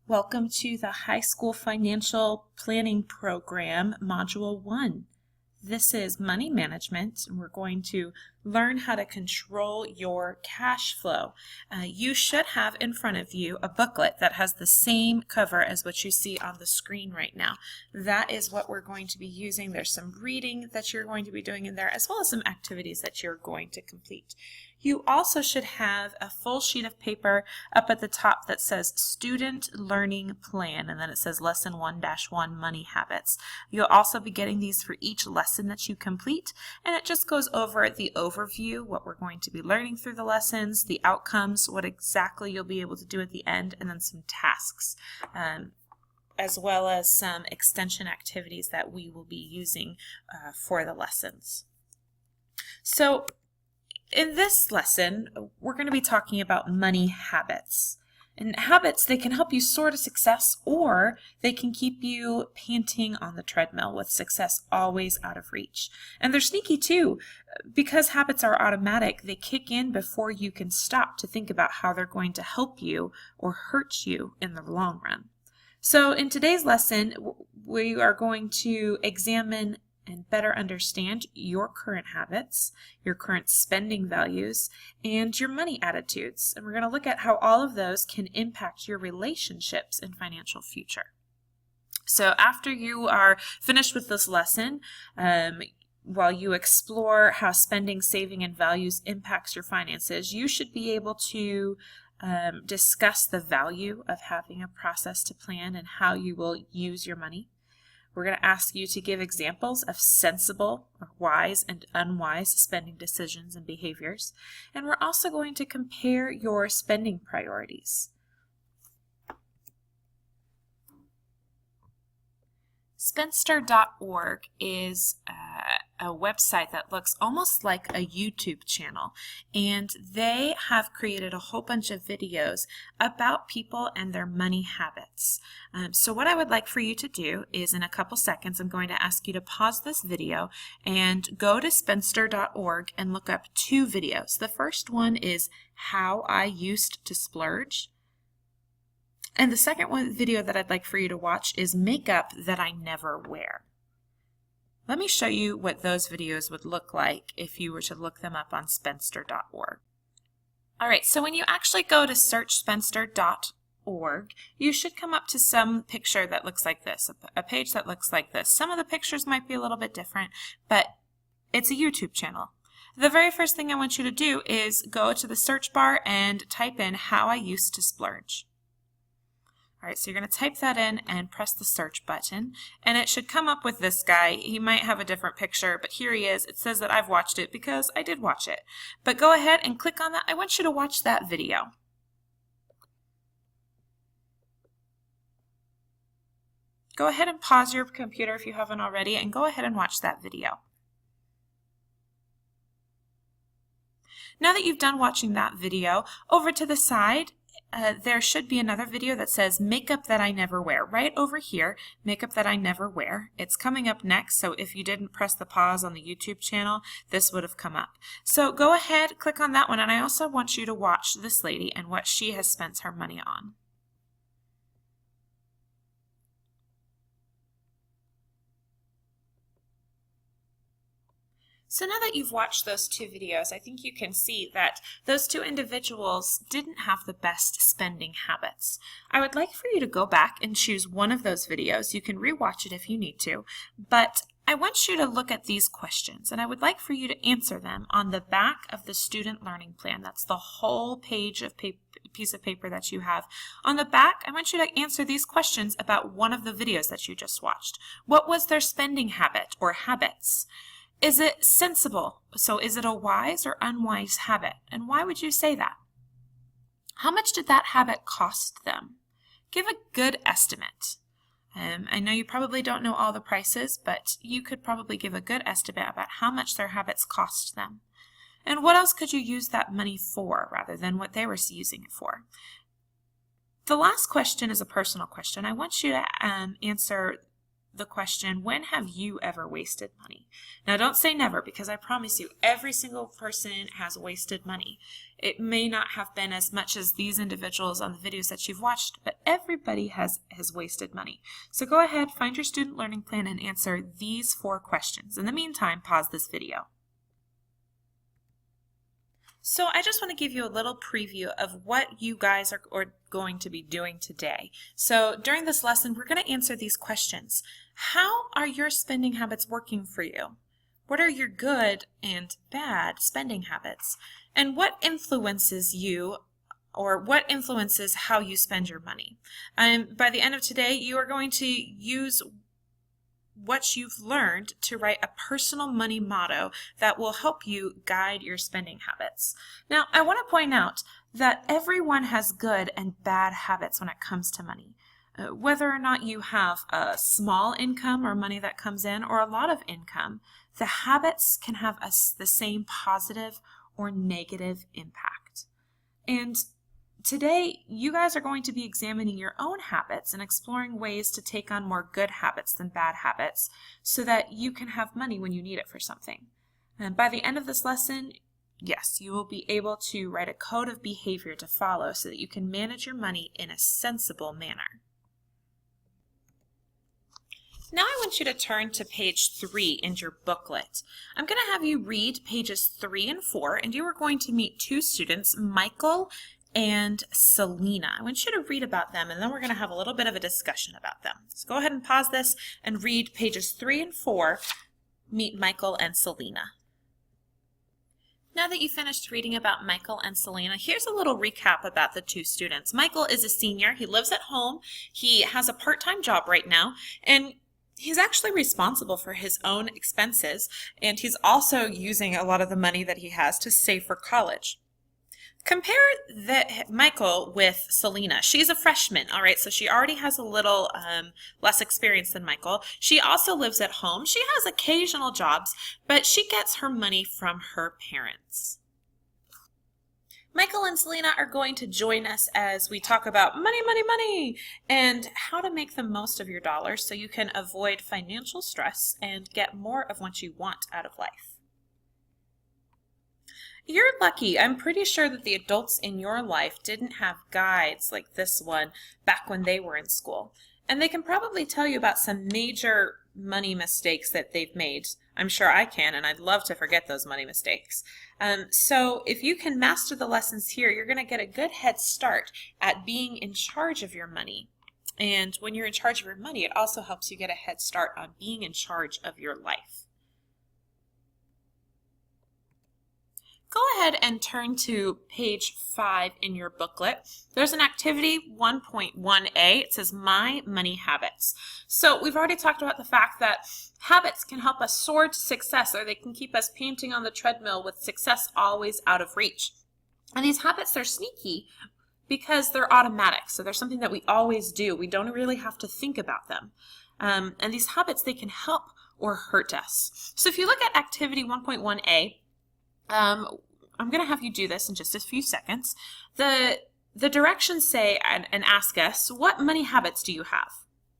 Welcome to the High School Financial Planning Program, Module 1. This is money management, and we're going to learn how to control your cash flow. You should have in front of you a booklet that has the same cover as what you see on the screen right now. That is what we're going to be using. There's some reading that you're going to be doing in there, as well as some activities that you're going to complete. You also should have a full sheet of paper up at the top that says Student Learning Plan, and then it says Lesson 1-1 Money Habits. You'll also be getting these for each lesson that you complete, and it just goes over the overview, what we're going to be learning through the lessons, the outcomes, what exactly you'll be able to do at the end, and then some tasks, as well as some extension activities that we will be using for the lessons. So, in this lesson, we're going to be talking about money habits. And habits, they can help you soar to success, or they can keep you panting on the treadmill with success always out of reach. And they're sneaky too. Because habits are automatic, they kick in before you can stop to think about how they're going to help you or hurt you in the long run. So in today's lesson, we are going to examine and better understand your current habits, your current spending values, and your money attitudes. And we're going to look at how all of those can impact your relationships and financial future. So after you are finished with this lesson, while you explore how spending, saving, and values impacts your finances, you should be able to discuss the value of having a process to plan and how you will use your money. We're going to ask you to give examples of sensible, or wise, and unwise spending decisions and behaviors. And we're also going to compare your spending priorities. Spendster.org is a website that looks almost like a YouTube channel, and they have created a whole bunch of videos about people and their money habits. So what I would like for you to do is, in a couple seconds, I'm going to ask you to pause this video and go to Spendster.org and look up two videos. The first one is How I Used to Splurge. And the second video that I'd like for you to watch is Makeup That I Never Wear. Let me show you what those videos would look like if you were to look them up on Spendster.org. Alright, so when you actually go to search Spendster.org, you should come up to some picture that looks like this, a page that looks like this. Some of the pictures might be a little bit different, but it's a YouTube channel. The very first thing I want you to do is go to the search bar and type in How I Used to Splurge. Alright, so you're going to type that in and press the search button, and it should come up with this guy. He might have a different picture, but here he is. It says that I've watched it because I did watch it. But go ahead and click on that. I want you to watch that video. Go ahead and pause your computer if you haven't already, and go ahead and watch that video. Now that you've done watching that video, over to the side, there should be another video that says Makeup That I Never Wear. Right over here, Makeup That I Never Wear. It's coming up next, so if you didn't press the pause on the YouTube channel, this would have come up. So go ahead, click on that one, and I also want you to watch this lady and what she has spent her money on. So now that you've watched those two videos, I think you can see that those two individuals didn't have the best spending habits. I would like for you to go back and choose one of those videos. You can rewatch it if you need to, but I want you to look at these questions, and I would like for you to answer them on the back of the student learning plan. That's the whole page of piece of paper that you have. On the back, I want you to answer these questions about one of the videos that you just watched. What was their spending habit or habits? Is it sensible? So is it a wise or unwise habit? And why would you say that? How much did that habit cost them? Give a good estimate. I know you probably don't know all the prices, but you could probably give a good estimate about how much their habits cost them. And what else could you use that money for rather than what they were using it for? The last question is a personal question. I want you to answer the question, when have you ever wasted money? Now don't say never, because I promise you every single person has wasted money. It may not have been as much as these individuals on the videos that you've watched, but everybody has wasted money. So go ahead, find your student learning plan and answer these 4 questions. In the meantime, pause this video. So I just want to give you a little preview of what you guys are going to be doing today. So during this lesson, we're going to answer these questions. How are your spending habits working for you? What are your good and bad spending habits? And what influences you, or what influences how you spend your money? By the end of today, you are going to use what you've learned to write a personal money motto that will help you guide your spending habits. Now, I want to point out that everyone has good and bad habits when it comes to money. Whether or not you have a small income or money that comes in or a lot of income, the habits can have the same positive or negative impact. And today, you guys are going to be examining your own habits and exploring ways to take on more good habits than bad habits so that you can have money when you need it for something. And by the end of this lesson, yes, you will be able to write a code of behavior to follow so that you can manage your money in a sensible manner. Now I want you to turn to page 3 in your booklet. I'm going to have you read pages 3 and 4, and you are going to meet 2 students, Michael and Selena. I want you to read about them, and then we're going to have a little bit of a discussion about them. So go ahead and pause this and read pages 3 and 4, meet Michael and Selena. Now that you finished reading about Michael and Selena, here's a little recap about the 2 students. Michael is a senior. He lives at home. He has a part-time job right now, and he's actually responsible for his own expenses, and he's also using a lot of the money that he has to save for college. Compare Michael with Selena. She's a freshman, all right, so she already has a little less experience than Michael. She also lives at home. She has occasional jobs, but she gets her money from her parents. Michael and Selena are going to join us as we talk about money, money, money, and how to make the most of your dollars so you can avoid financial stress and get more of what you want out of life. You're lucky. I'm pretty sure that the adults in your life didn't have guides like this one back when they were in school. And they can probably tell you about some major money mistakes that they've made. I'm sure I can, and I'd love to forget those money mistakes. So if you can master the lessons here, you're going to get a good head start at being in charge of your money. And when you're in charge of your money, it also helps you get a head start on being in charge of your life. Go ahead and turn to page 5 in your booklet. There's an activity 1.1a. It says My Money Habits. So we've already talked about the fact that habits can help us soar to success, or they can keep us panting on the treadmill with success always out of reach. And these habits, they're sneaky because they're automatic. So they're something that we always do. We don't really have to think about them. And these habits, they can help or hurt us. So if you look at activity 1.1a, I'm going to have you do this in just a few seconds. The directions say and ask us, what money habits do you have?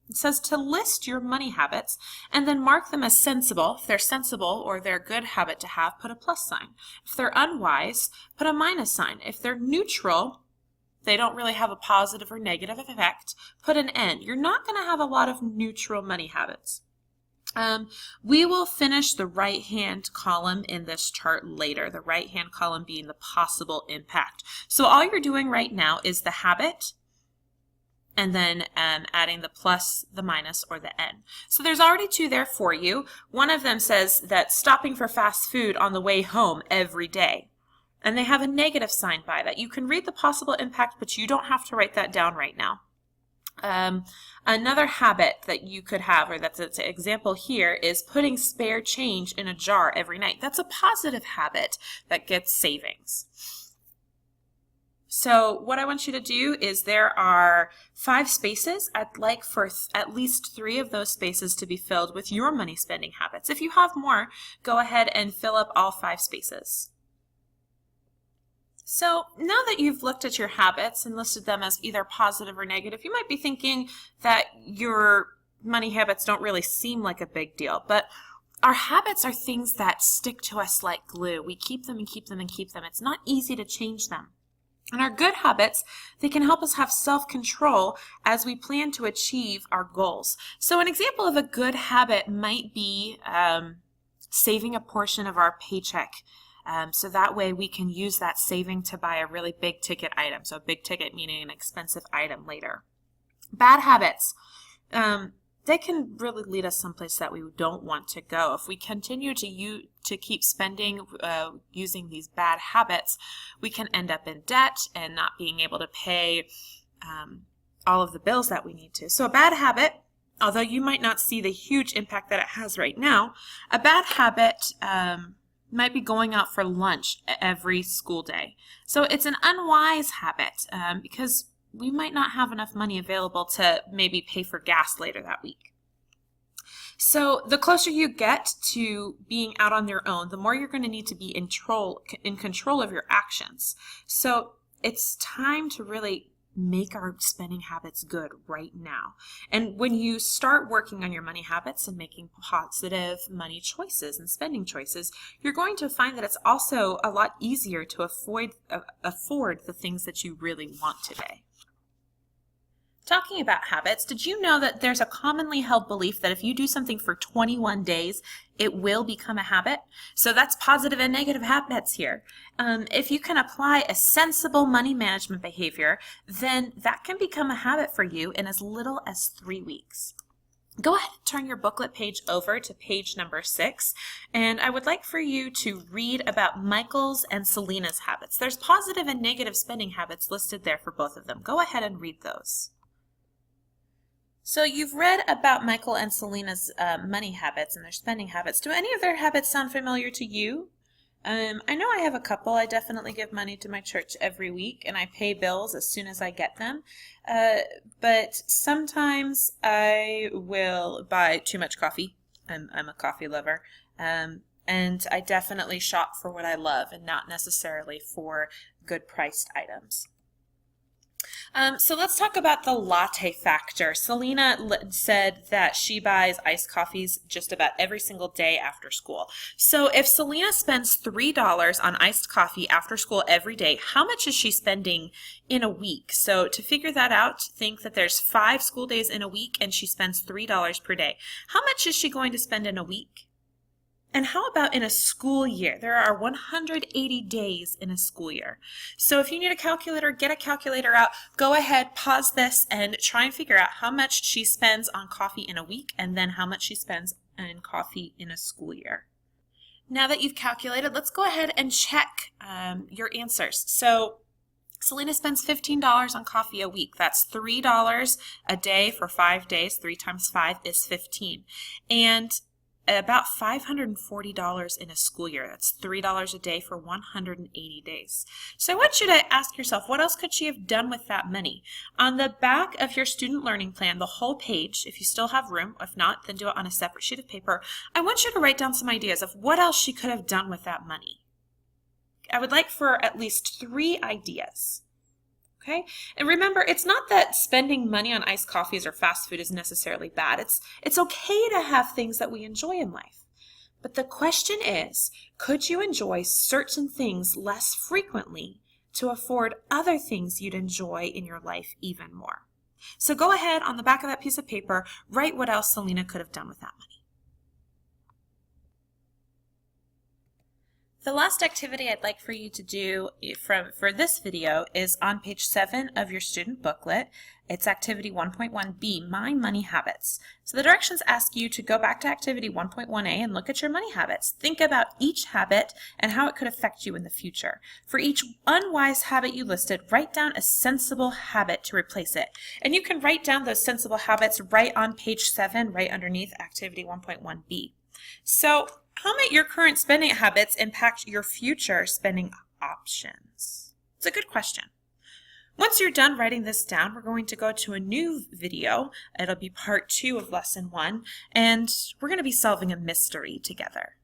It says to list your money habits and then mark them as sensible. If they're sensible or they're a good habit to have, put a plus sign. If they're unwise, put a minus sign. If they're neutral, they don't really have a positive or negative effect, put an N. You're not going to have a lot of neutral money habits. We will finish the right-hand column in this chart later, the right-hand column being the possible impact. So all you're doing right now is the habit and then adding the plus, the minus, or the N. So there's already 2 there for you. One of them says that stopping for fast food on the way home every day. And they have a negative sign by that. You can read the possible impact, but you don't have to write that down right now. Another habit that you could have, or that's an example here, is putting spare change in a jar every night. That's a positive habit that gets savings. So what I want you to do is there are 5 spaces. I'd like for at least 3 of those spaces to be filled with your money spending habits. If you have more, go ahead and fill up all 5 spaces. So now that you've looked at your habits and listed them as either positive or negative, you might be thinking that your money habits don't really seem like a big deal, but our habits are things that stick to us like glue. We keep them and keep them and keep them. It's not easy to change them. And our good habits, they can help us have self-control as we plan to achieve our goals. So an example of a good habit might be saving a portion of our paycheck. So that way we can use that saving to buy a really big ticket item. So big ticket meaning an expensive item later. Bad habits, they can really lead us someplace that we don't want to go. If we continue to keep spending using these bad habits, we can end up in debt and not being able to pay all of the bills that we need to. So a bad habit, although you might not see the huge impact that it has right now, a bad habit might be going out for lunch every school day. So it's an unwise habit because we might not have enough money available to maybe pay for gas later that week. So the closer you get to being out on your own, the more you're going to need to be in control of your actions. So it's time to really make our spending habits good right now. And when you start working on your money habits and making positive money choices and spending choices, you're going to find that it's also a lot easier to afford the things that you really want today. Talking about habits, did you know that there's a commonly held belief that if you do something for 21 days, it will become a habit? So that's positive and negative habits here. If you can apply a sensible money management behavior, then that can become a habit for you in as little as 3 weeks. Go ahead and turn your booklet page over to page number 6, and I would like for you to read about Michael's and Selena's habits. There's positive and negative spending habits listed there for both of them. Go ahead and read those. So you've read about Michael and Selena's money habits and their spending habits. Do any of their habits sound familiar to you? I know I have a couple. I definitely give money to my church every week, and I pay bills as soon as I get them. But sometimes I will buy too much coffee. I'm a coffee lover. And I definitely shop for what I love and not necessarily for good priced items. So let's talk about the latte factor. Selena said that she buys iced coffees just about every single day after school. So if Selena spends $3 on iced coffee after school every day, how much is she spending in a week? So to figure that out, think that there's 5 school days in a week and she spends $3 per day. How much is she going to spend in a week? And how about in a school year? There are 180 days in a school year. So if you need a calculator, get a calculator out. Go ahead, pause this, and try and figure out how much she spends on coffee in a week and then how much she spends on coffee in a school year. Now that you've calculated, let's go ahead and check your answers. So Selena spends $15 on coffee a week. That's $3 a day for 5 days. 3 times 5 is 15. And about $540 in a school year. That's $3 a day for 180 days. So I want you to ask yourself, what else could she have done with that money? On the back of your student learning plan, the whole page, if you still have room, if not, then do it on a separate sheet of paper. I want you to write down some ideas of what else she could have done with that money. I would like for at least 3 ideas. Okay? And remember, it's not that spending money on iced coffees or fast food is necessarily bad. It's okay to have things that we enjoy in life. But the question is, could you enjoy certain things less frequently to afford other things you'd enjoy in your life even more? So go ahead, on the back of that piece of paper, write what else Selena could have done with that money. The last activity I'd like for you to do for this video is on page 7 of your student booklet. It's activity 1.1b, My Money Habits. So the directions ask you to go back to activity 1.1a and look at your money habits. Think about each habit and how it could affect you in the future. For each unwise habit you listed, write down a sensible habit to replace it. And you can write down those sensible habits right on page 7, right underneath activity 1.1b. So how might your current spending habits impact your future spending options? It's a good question. Once you're done writing this down, we're going to go to a new video. It'll be part 2 of lesson 1, and we're going to be solving a mystery together.